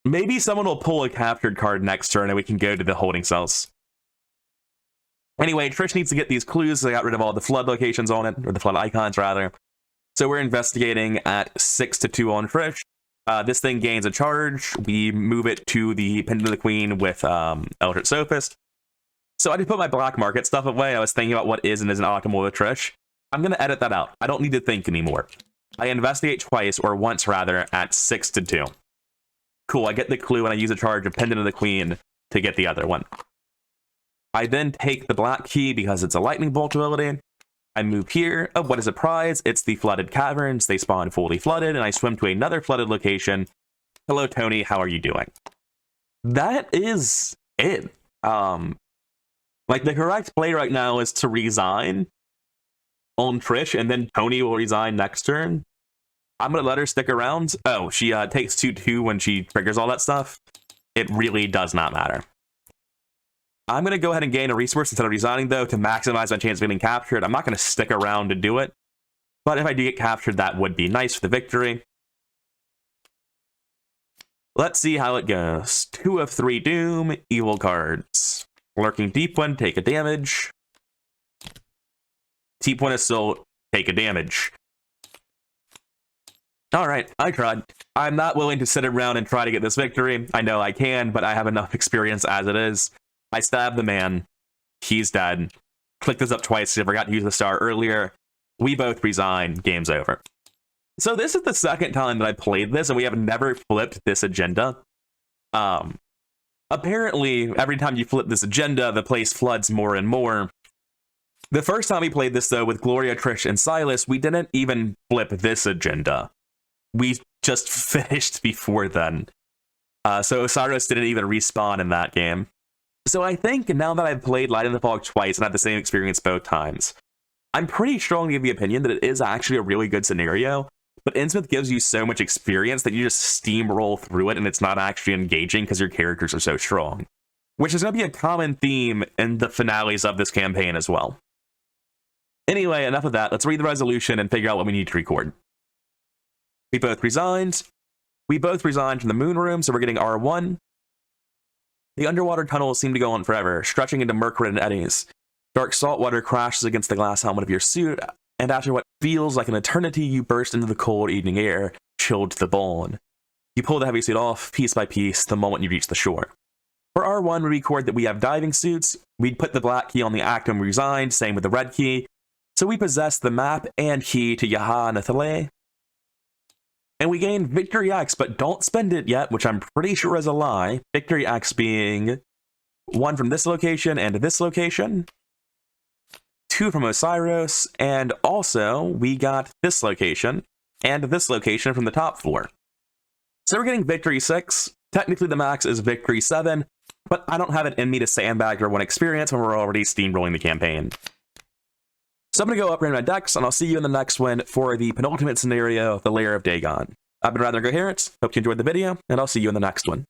[SPEAKER 1] Maybe someone will pull a captured card next turn and we can go to the holding cells. Anyway, Trish needs to get these clues. So I got rid of all the flood locations on it, or the flood icons, rather. So we're investigating at 6 to 2 on Trish. This thing gains a charge. We move it to the Pendant of the Queen with Eldritch Sophist. So I just put my black market stuff away. I was thinking about what is and isn't optimal with Trish. I'm going to edit that out. I don't need to think anymore. I investigate twice, or once rather, at 6 to 2. Cool, I get the clue and I use a charge of Pendant of the Queen to get the other one. I then take the black key because it's a lightning bolt ability. I move here. Oh, what is a prize? It's the flooded caverns. They spawn fully flooded, and I swim to another flooded location. Hello, Tony. How are you doing? That is it. Like, the correct play right now is to resign on Trish, and then Tony will resign next turn. I'm going to let her stick around. Oh, she takes 2/2 when she triggers all that stuff. It really does not matter. I'm going to go ahead and gain a resource instead of resigning, though, to maximize my chance of getting captured. I'm not going to stick around to do it. But if I do get captured, that would be nice for the victory. Let's see how it goes. 2 of 3 Doom, evil cards. Lurking Deep One, take a damage. Deep One Assault, take a damage. Alright, I tried. I'm not willing to sit around and try to get this victory. I know I can, but I have enough experience as it is. I stab the man. He's dead. Click this up twice. I forgot to use the star earlier. We both resign. Game's over. So this is the second time that I played this, and we have never flipped this agenda. Apparently, every time you flip this agenda, the place floods more and more. The first time we played this, though, with Gloria, Trish, and Silas, we didn't even flip this agenda. We just finished before then. So Osiris didn't even respawn in that game. So I think now that I've played Light in the Fog twice and had the same experience both times, I'm pretty strongly of the opinion that it is actually a really good scenario, but Innsmouth gives you so much experience that you just steamroll through it and it's not actually engaging because your characters are so strong. Which is going to be a common theme in the finales of this campaign as well. Anyway, enough of that. Let's read the resolution and figure out what we need to record. We both resigned. We both resigned from the moon room, so we're getting R1. The underwater tunnels seem to go on forever, stretching into murk-ridden eddies. Dark salt water crashes against the glass helmet of your suit, and after what feels like an eternity, you burst into the cold evening air, chilled to the bone. You pull the heavy suit off, piece by piece, the moment you reach the shore. For R1, we record that we have diving suits. We'd put the black key on the act when we resigned, same with the red key. So we possess the map and key to Yaha Nathale. And we gain Victory X, but don't spend it yet, which I'm pretty sure is a lie. Victory X being 1 from this location and this location. 2 from Osiris, and also we got this location and this location from the top floor. So we're getting Victory 6. Technically the max is Victory 7, but I don't have it in me to sandbag or 1 experience when we're already steamrolling the campaign. So I'm going to go upgrade my decks, and I'll see you in the next one for the penultimate scenario, the Lair of Dagon. I've been Rather Coherent, hope you enjoyed the video, and I'll see you in the next one.